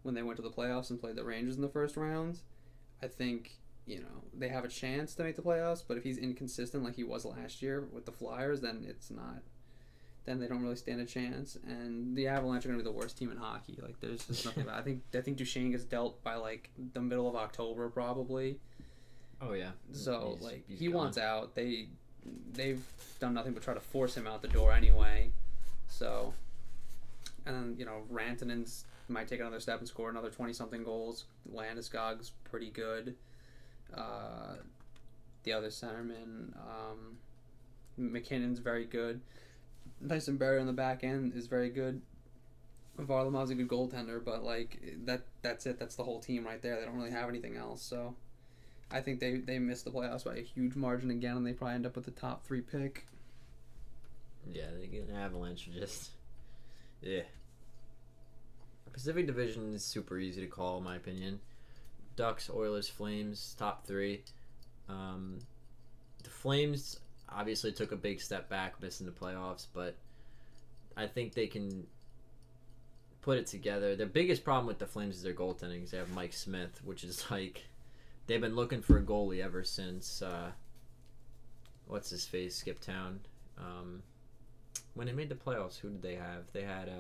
when they went to the playoffs and played the Rangers in the first rounds, I think, they have a chance to make the playoffs, but if he's inconsistent like he was last year with the Flyers, then it's not. Then they don't really stand a chance, and the Avalanche are going to be the worst team in hockey. There's just nothing about it. I think Duchesne gets dealt by the middle of October probably. Oh yeah. So he's he gone. wants out. They've done nothing but try to force him out the door anyway. So, and then Rantanen's might take another step and score another 20-something goals. Landeskog's pretty good. the other centerman. McKinnon's very good. Tyson Berry on the back end is very good. Varlamov's a good goaltender, but that's it. That's the whole team right there. They don't really have anything else. So I think they missed the playoffs by a huge margin again, and they probably end up with the top 3 pick. Yeah, the Avalanche are just Pacific Division is super easy to call, in my opinion. Ducks, Oilers, Flames, top 3. The Flames obviously took a big step back, missing the playoffs, but I think they can put it together. Their biggest problem with the Flames is their goaltending. Because they have Mike Smith, which is they've been looking for a goalie ever since what's his face, Skip Town. When they made the playoffs, who did they have? They had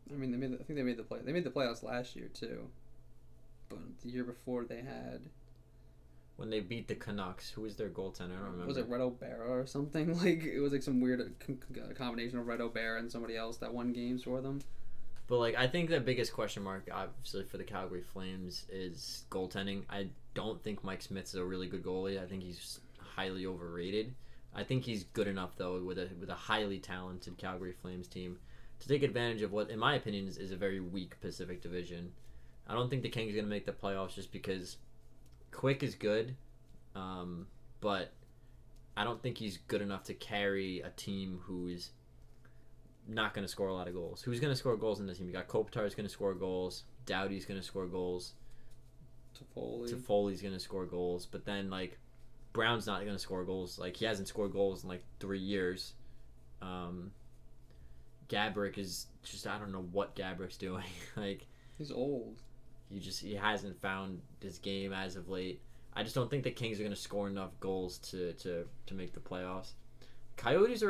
I mean, I think they made the play. They made the playoffs last year too, but the year before they had. When they beat the Canucks, who was their goaltender? I don't remember. Was it Red O'Bara or something? It was some weird combination of Red O'Bara and somebody else that won games for them. But I think the biggest question mark, obviously, for the Calgary Flames is goaltending. I don't think Mike Smith's a really good goalie. I think he's highly overrated. I think he's good enough though with a highly talented Calgary Flames team to take advantage of what, in my opinion, is a very weak Pacific Division. I don't think the Kings are going to make the playoffs just because Quick is good, but I don't think he's good enough to carry a team who's not going to score a lot of goals. Who's going to score goals in this team? You got Kopitar's going to score goals. Doughty's going to score goals. Toffoli's going to score goals. But then, Brown's not going to score goals. He hasn't scored goals in, 3 years. Gaborik is just, I don't know what Gaborik's doing. He's old. He hasn't found his game as of late. I just don't think the Kings are going to score enough goals to make the playoffs. Coyotes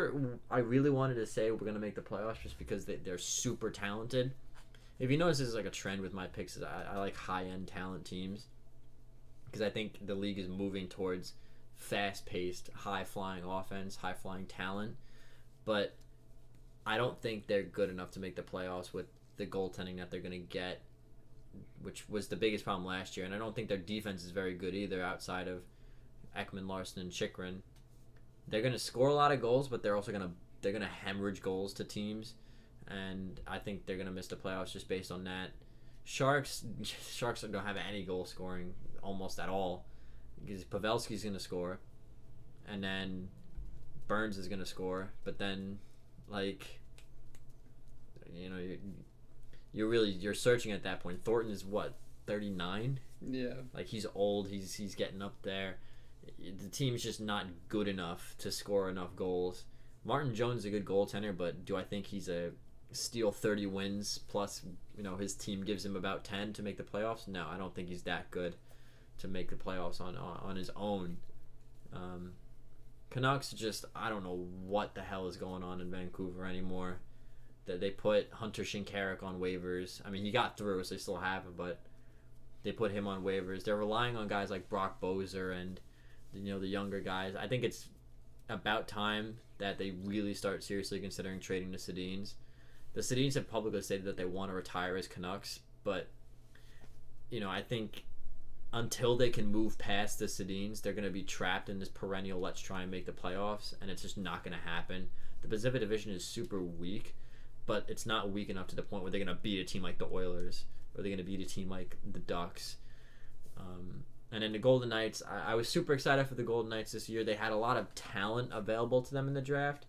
I really wanted to say we're going to make the playoffs just because they're super talented. If you notice, this is a trend with my picks. Is I like high-end talent teams because I think the league is moving towards fast-paced, high-flying offense, high-flying talent. But I don't think they're good enough to make the playoffs with the goaltending that they're going to get, which was the biggest problem last year. And I don't think their defense is very good either outside of Ekman, Larson, and Chychrun. They're going to score a lot of goals, but they're also going to hemorrhage goals to teams. And I think they're going to miss the playoffs just based on that. Sharks don't have any goal scoring almost at all because Pavelski's going to score. And then Burns is going to score. But then, you're searching at that point. Thornton is what, 39? Yeah. He's old. He's getting up there. The team's just not good enough to score enough goals. Martin Jones is a good goaltender, but do I think he's a steal 30 wins plus, his team gives him about 10 to make the playoffs? No, I don't think he's that good to make the playoffs on his own. Canucks just, I don't know what the hell is going on in Vancouver anymore. That they put Hunter Shinkaruk on waivers. I mean, he got through, so they still have him, but they put him on waivers. They're relying on guys like Brock Bozer and the younger guys. I think it's about time that they really start seriously considering trading the Sedins. The Sedins have publicly stated that they want to retire as Canucks, but I think until they can move past the Sedins, they're going to be trapped in this perennial let's try and make the playoffs, and it's just not going to happen. The Pacific Division is super weak, but it's not weak enough to the point where they're going to beat a team like the Oilers or they're going to beat a team like the Ducks. And then the Golden Knights, I was super excited for the Golden Knights this year. They had a lot of talent available to them in the draft,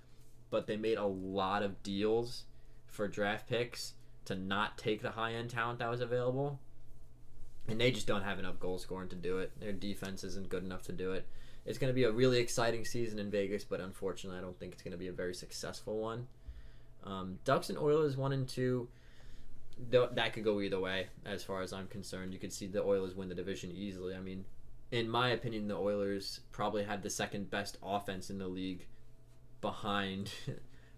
but they made a lot of deals for draft picks to not take the high-end talent that was available. And they just don't have enough goal scoring to do it. Their defense isn't good enough to do it. It's going to be a really exciting season in Vegas, but unfortunately I don't think it's going to be a very successful one. Ducks and Oilers 1 and 2, that could go either way as far as I'm concerned. You could see the Oilers win the division easily. I mean, in my opinion, the Oilers probably had the second best offense in the league behind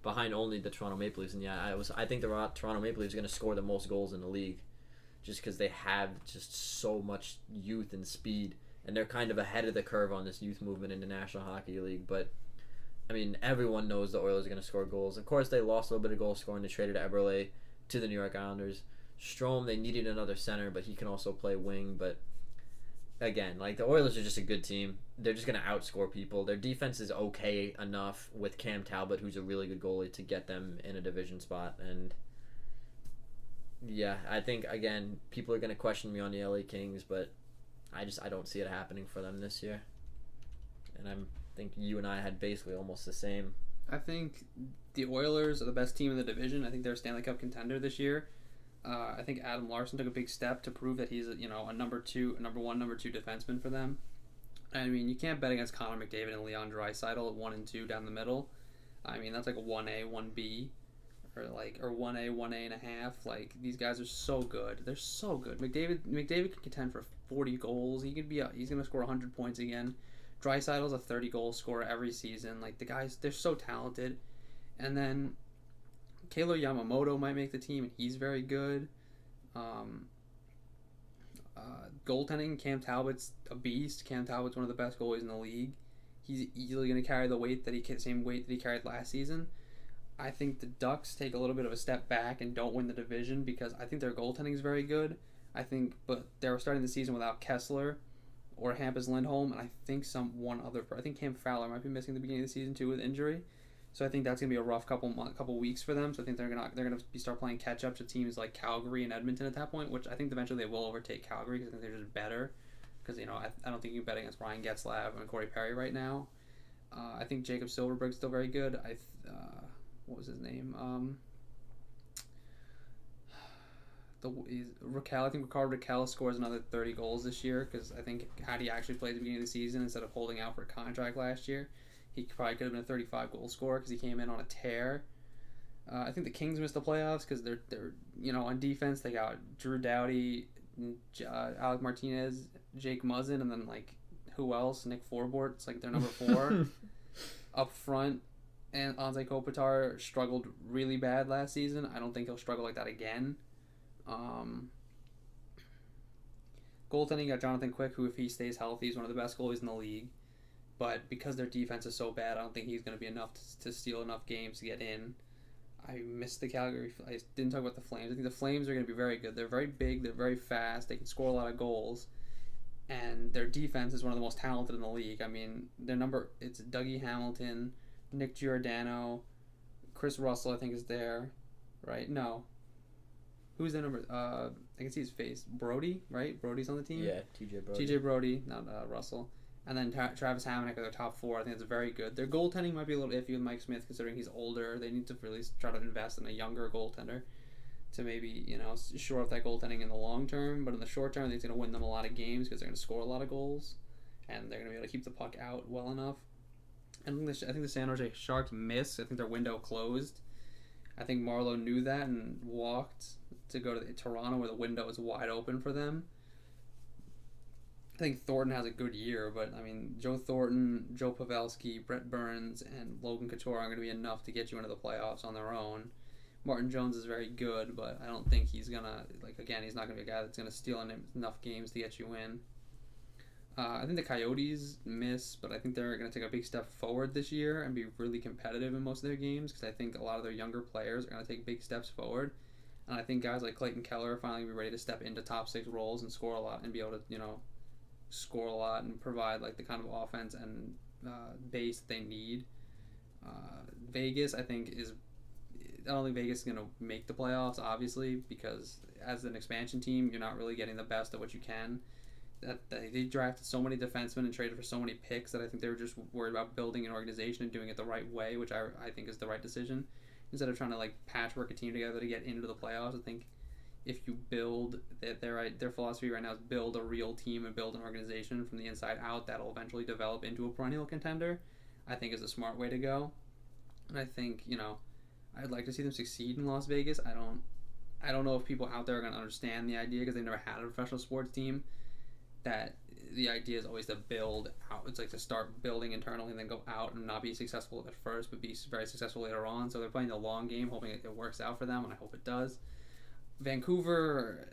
only the Toronto Maple Leafs. And yeah, I think the Toronto Maple Leafs are going to score the most goals in the league just because they have just so much youth and speed, and they're kind of ahead of the curve on this youth movement in the National Hockey League. But I mean, everyone knows the Oilers are going to score goals. Of course, they lost a little bit of goal scoring. They traded Eberle to the New York Islanders. Strome, they needed another center, but he can also play wing. But again, like the Oilers are just a good team. They're just gonna outscore people. Their defense is okay enough with Cam Talbot, who's a really good goalie, to get them in a division spot. And yeah, I think again people are gonna question me on the LA Kings, but I don't see it happening for them this year. And I think you and I had basically almost the same. I think the Oilers are the best team in the division. I think they're a Stanley Cup contender this year. I think Adam Larson took a big step to prove that he's a number one, number two defenseman for them. I mean, you can't bet against Connor McDavid and Leon Draisaitl at 1 and 2 down the middle. I mean, that's like a 1A, 1B, or 1A, 1A and a half. Like, these guys are so good. They're so good. McDavid can contend for 40 goals. He's going to score 100 points again. Draisaitl's a 30-goal scorer every season. Like, the guys, they're so talented. And then Keiler Yamamoto might make the team, and he's very good. Goaltending, Cam Talbot's a beast. Cam Talbot's one of the best goalies in the league. He's easily going to carry the same weight that he carried last season. I think the Ducks take a little bit of a step back and don't win the division because I think their goaltending is very good. But they're starting the season without Kessler or Hampus Lindholm, and I think I think Cam Fowler might be missing the beginning of the season too with injury. So I think that's gonna be a rough couple weeks for them. So I think they're gonna start playing catch up to teams like Calgary and Edmonton at that point, which I think eventually they will overtake Calgary because I think they're just better. Because I don't think you can bet against Ryan Getzlaf and Corey Perry right now. I think Jacob Silverberg's still very good. What was his name? Raquel. I think Ricardo Raquel scores another 30 goals this year because I think had he actually played at the beginning of the season instead of holding out for a contract last year, he probably could have been a 35-goal scorer because he came in on a tear. I think the Kings missed the playoffs because they're on defense they got Drew Doughty, Alec Martinez, Jake Muzzin, and then like who else? Nick Forbort's like their number 4 up front. And Anze Kopitar struggled really bad last season. I don't think he'll struggle like that again. Goaltending got Jonathan Quick, who if he stays healthy is one of the best goalies in the league. But because their defense is so bad, I don't think he's going to be enough to steal enough games to get in. I missed the Calgary. I didn't talk about the Flames. I think the Flames are going to be very good. They're very big. They're very fast. They can score a lot of goals. And their defense is one of the most talented in the league. I mean, it's Dougie Hamilton, Nick Giordano, Chris Russell, I think is there, right? No. Who's their number? I can see his face. Brody, right? Brody's on the team? Yeah, TJ Brody. TJ Brody, not Russell. And then Travis Hamonic are their top 4. I think it's very good. Their goaltending might be a little iffy with Mike Smith considering he's older. They need to really try to invest in a younger goaltender to maybe, shore up that goaltending in the long term. But in the short term, I think it's going to win them a lot of games because they're going to score a lot of goals. And they're going to be able to keep the puck out well enough. I think the San Jose Sharks missed. I think their window closed. I think Marlowe knew that and walked to go to Toronto where the window is wide open for them. I think Thornton has a good year, but I mean, Joe Thornton, Joe Pavelski, Brett Burns, and Logan Couture aren't going to be enough to get you into the playoffs on their own. Martin Jones is very good, but I don't think he's going to, he's not going to be a guy that's going to steal enough games to get you in. I think the Coyotes miss, but I think they're going to take a big step forward this year and be really competitive in most of their games because I think a lot of their younger players are going to take big steps forward. And I think guys like Clayton Keller are finally be ready to step into top 6 roles and score a lot and be able to, score a lot and provide like the kind of offense and base that they need. Vegas, I don't think Vegas is going to make the playoffs, obviously, because as an expansion team, you're not really getting the best of what you can. They drafted so many defensemen and traded for so many picks that I think they were just worried about building an organization and doing it the right way, which I think is the right decision. Instead of trying to patchwork a team together to get into the playoffs, I think if you build their philosophy right now is build a real team and build an organization from the inside out that'll eventually develop into a perennial contender, I think is a smart way to go. And I think I'd like to see them succeed in Las Vegas. I don't know if people out there are going to understand the idea because they've never had a professional sports team. That the idea is always to build out. It's like to start building internally and then go out and not be successful at first, but be very successful later on. So they're playing the long game, hoping it works out for them, and I hope it does. Vancouver's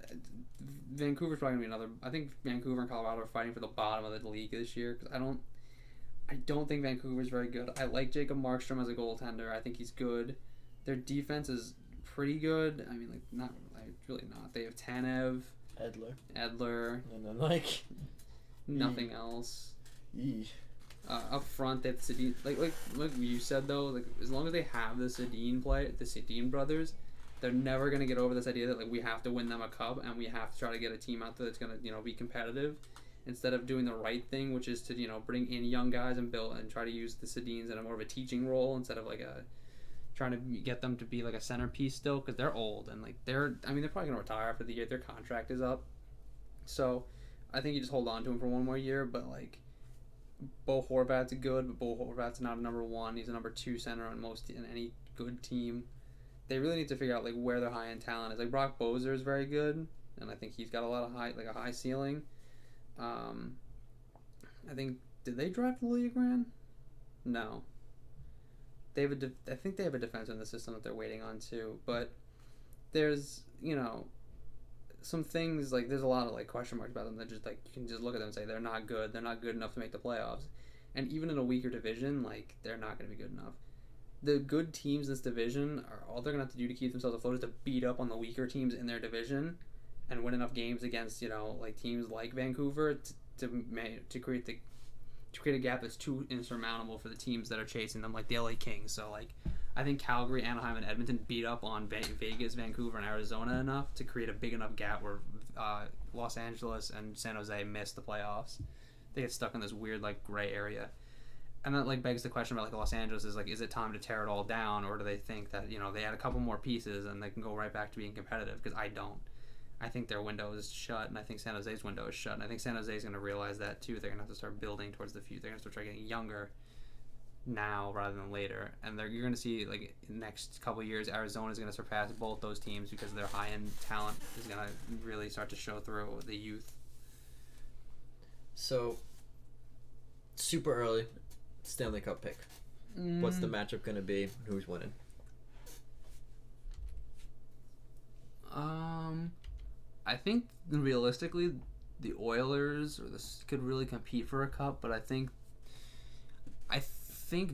probably gonna be another. I think Vancouver and Colorado are fighting for the bottom of the league this year because I don't think Vancouver's very good. I like Jacob Markstrom as a goaltender. I think he's good. Their defense is pretty good. I mean, really not. They have Tanev. Edler. And then Nothing else. Yee. Up front, they have the Sedin. Like you said though, like as long as they have the Sedin brothers, they're never gonna get over this idea that like we have to win them a cup and we have to try to get a team out there that's gonna be competitive, instead of doing the right thing, which is to bring in young guys and build and try to use the Sedins in a more of a teaching role instead of like a trying to get them to be like a centerpiece still, because they're old and like they're probably gonna retire after the year their contract is up. So I think you just hold on to him for one more year, but like. Bo Horvat's good, but Bo Horvat's not a number one. He's a number two center on in any good team. They really need to figure out like where their high end talent is. Like Brock Bozer is very good, and I think he's got a lot of a high ceiling. I think did they draft Liljegren? No. They have I think they have a defense in the system that they're waiting on too. But there's some things like there's a lot of like question marks about them that just like you can just look at them and say they're not good enough to make the playoffs, and even in a weaker division like they're not going to be good enough. The good teams in this division are all they're going to have to do to keep themselves afloat is to beat up on the weaker teams in their division and win enough games against like teams like Vancouver to create a gap that's too insurmountable for the teams that are chasing them, like the LA Kings. So like I think Calgary, Anaheim, and Edmonton beat up on Vegas, Vancouver, and Arizona enough to create a big enough gap where Los Angeles and San Jose miss the playoffs. They get stuck in this weird like gray area, and that like begs the question about like Los Angeles is like, is it time to tear it all down, or do they think that they add a couple more pieces and they can go right back to being competitive? Because I don't. I think their window is shut, and I think San Jose's window is shut, and I think San Jose is going to realize that too. They're going to have to start building towards the future. They're going to start getting younger now rather than later, and you're going to see like in the next couple of years Arizona is going to surpass both those teams because their high-end talent is going to really start to show through the youth. So super early Stanley Cup pick. What's the matchup going to be? Who's winning? I think realistically the Oilers could really compete for a cup, but I think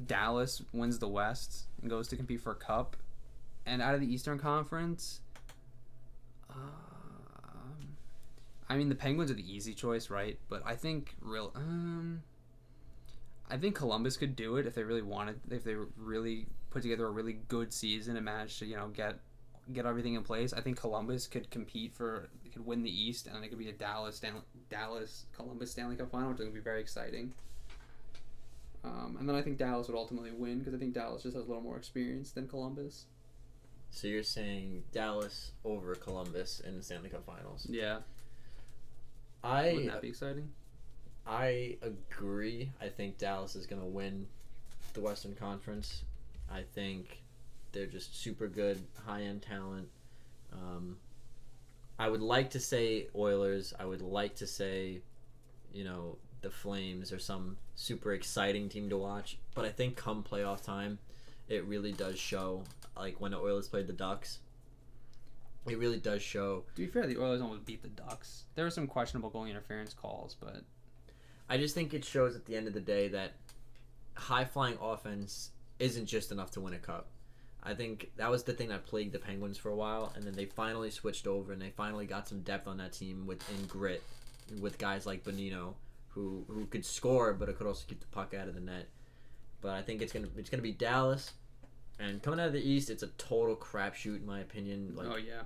Dallas wins the West and goes to compete for a cup. And out of the Eastern Conference, the Penguins are the easy choice, right? But I think Columbus could do it if they really wanted, if they really put together a really good season and managed to get everything in place. I think Columbus could win the East, and it could be a Dallas Columbus Stanley Cup final, which would be very exciting. And then I think Dallas would ultimately win because I think Dallas just has a little more experience than Columbus. So you're saying Dallas over Columbus in the Stanley Cup Finals? Yeah. Wouldn't that be exciting? I agree. I think Dallas is going to win the Western Conference. I think they're just super good, high-end talent. I would like to say Oilers. I would like to say, the Flames or some super exciting team to watch. But I think come playoff time, it really does show. Like when the Oilers played the Ducks, it really does show. To be fair, the Oilers almost beat the Ducks. There were some questionable goal interference calls, but I just think it shows at the end of the day that high-flying offense isn't just enough to win a cup. I think that was the thing that plagued the Penguins for a while, and then they finally switched over, and they finally got some depth on that team in grit, with guys like Bonino, who could score, but it could also keep the puck out of the net. But I think it's gonna be Dallas, and coming out of the East, it's a total crapshoot in my opinion. Like, oh yeah,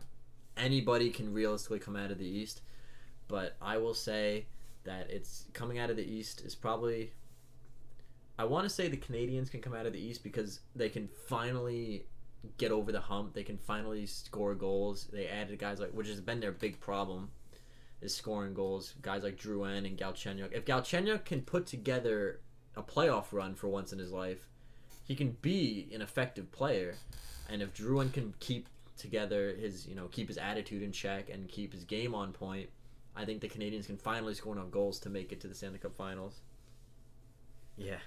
anybody can realistically come out of the East, but I will say that it's coming out of the East is probably. I want to say the Canadians can come out of the East because they can finally get over the hump. They can finally score goals. They added guys which has been their big problem, is scoring goals. Guys like Drouin and Galchenyuk. If Galchenyuk can put together a playoff run for once in his life, he can be an effective player. And if Drouin can keep together keep his attitude in check and keep his game on point, I think the Canadians can finally score enough goals to make it to the Stanley Cup Finals. Yeah.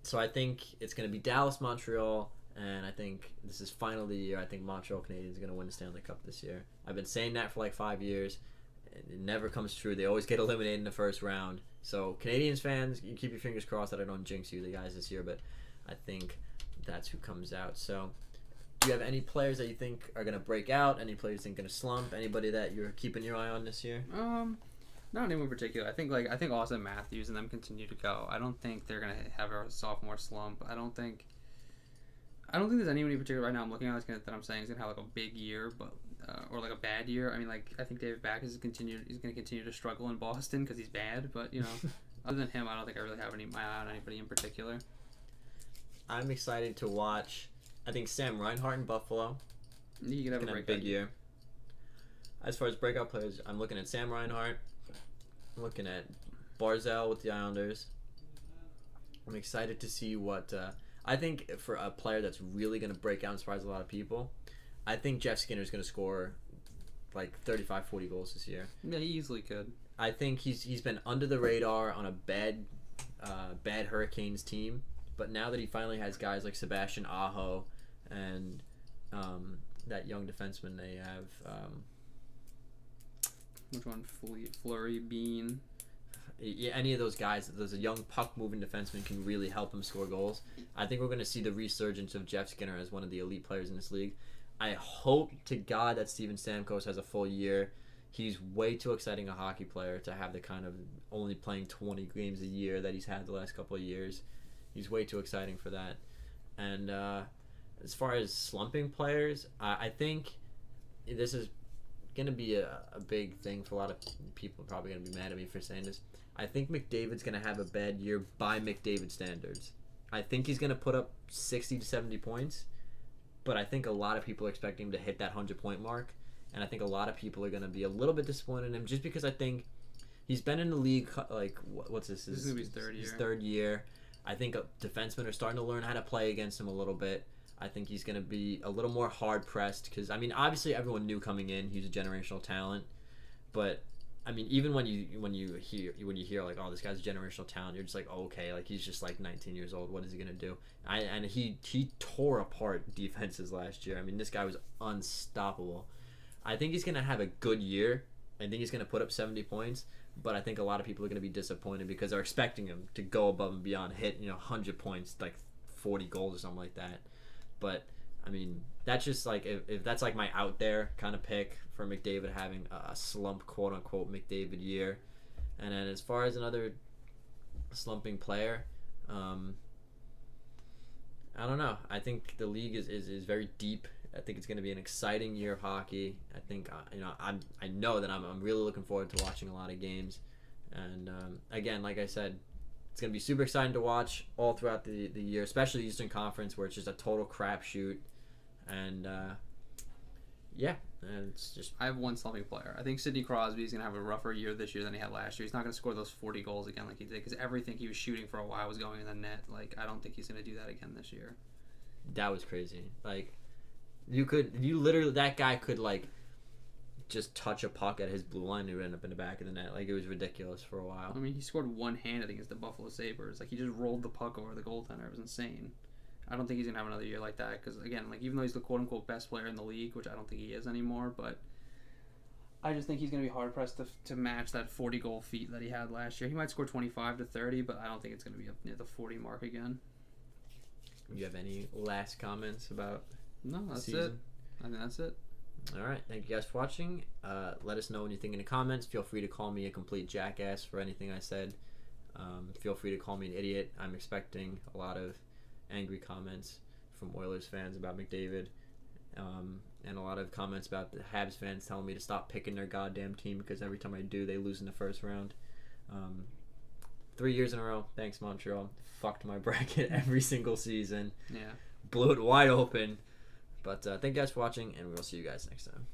So I think it's going to be Dallas, Montreal, and I think this is final of the year. I think Montreal Canadiens are going to win the Stanley Cup this year. I've been saying that for like 5 years. It never comes true. They always get eliminated in the first round. So Canadiens fans, you keep your fingers crossed that I don't jinx you, the guys, this year, but I think that's who comes out. So do you have any players that you think are going to break out? Any players you think are going to slump? Anybody that you're keeping your eye on this year? Not anyone in particular. I think Austin Matthews and them continue to go. I don't think they're gonna have a sophomore slump. I don't think there's anyone in particular right now I'm looking at that I'm saying is gonna have like a big year, but or like a bad year. I mean, like I think David Back is gonna continue to struggle in Boston because he's bad. But other than him, I don't think I really have my eye on anybody in particular. I'm excited to watch. I think Sam Reinhart in Buffalo. He could have a big year. As far as breakout players, I'm looking at Sam Reinhart. I'm looking at Barzell with the Islanders. I'm excited to see what I think for a player that's really going to break out and surprise a lot of people. I think Jeff Skinner is going to score like 35, 40 goals this year. Yeah, he easily could. I think he's been under the radar on a bad Hurricanes team, but now that he finally has guys like Sebastian Aho and that young defenseman they have. Which one? Fleury, Bean. Yeah, any of those guys, those young puck-moving defensemen can really help him score goals. I think we're going to see the resurgence of Jeff Skinner as one of the elite players in this league. I hope to God that Steven Stamkos has a full year. He's way too exciting a hockey player to have the kind of only playing 20 games a year that he's had the last couple of years. He's way too exciting for that. And as far as slumping players, I think this is going to be a big thing for a lot of people. Probably going to be mad at me for saying this. I think McDavid's going to have a bad year by McDavid standards. I think he's going to put up 60 to 70 points, but I think a lot of people are expecting him to hit that 100-point mark, and I think a lot of people are going to be a little bit disappointed in him just because I think he's been in the league, like, what's this? This is going to be his third year. I think defensemen are starting to learn how to play against him a little bit. I think he's going to be a little more hard-pressed because, I mean, obviously everyone knew coming in he's a generational talent, but I mean, even when you hear like, oh, this guy's a generational talent, you're just like, oh, okay, like he's just like 19 years old. What is he gonna do? And he tore apart defenses last year. I mean, this guy was unstoppable. I think he's gonna have a good year. I think he's gonna put up 70 points, but I think a lot of people are gonna be disappointed because they're expecting him to go above and beyond, hit 100 points, like 40 goals or something like that. But I mean, that's just like if that's like my out there kind of pick for McDavid having a slump, quote unquote, McDavid year. And then as far as another slumping player, I don't know. I think the league is very deep. I think it's going to be an exciting year of hockey. I think I know that I'm really looking forward to watching a lot of games. And again, like I said, it's going to be super exciting to watch all throughout the year, especially the Eastern Conference where it's just a total crapshoot. And and it's just. I have one slumping player. I think Sidney Crosby is going to have a rougher year this year than he had last year. He's not going to score those 40 goals again like he did because everything he was shooting for a while was going in the net. Like, I don't think he's going to do that again this year. That was crazy. Like, that guy could, like, just touch a puck at his blue line and it would end up in the back of the net. Like, it was ridiculous for a while. I mean, he scored one-handed against the Buffalo Sabres. Like, he just rolled the puck over the goaltender. It was insane. I don't think he's going to have another year like that because, again, like even though he's the quote-unquote best player in the league, which I don't think he is anymore, but I just think he's going to be hard-pressed to match that 40-goal feat that he had last year. He might score 25 to 30, but I don't think it's going to be up near the 40 mark again. You have any last comments about No, that's the season? it. I think that's it. All right. Thank you guys for watching. Let us know what you think in the comments. Feel free to call me a complete jackass for anything I said. Feel free to call me an idiot. I'm expecting a lot of angry comments from Oilers fans about McDavid, and a lot of comments about the Habs fans telling me to stop picking their goddamn team because every time I do, they lose in the first round. 3 years in a row. Thanks, Montreal. Fucked my bracket every single season. Yeah. Blew it wide open. But thank you guys for watching, and we'll see you guys next time.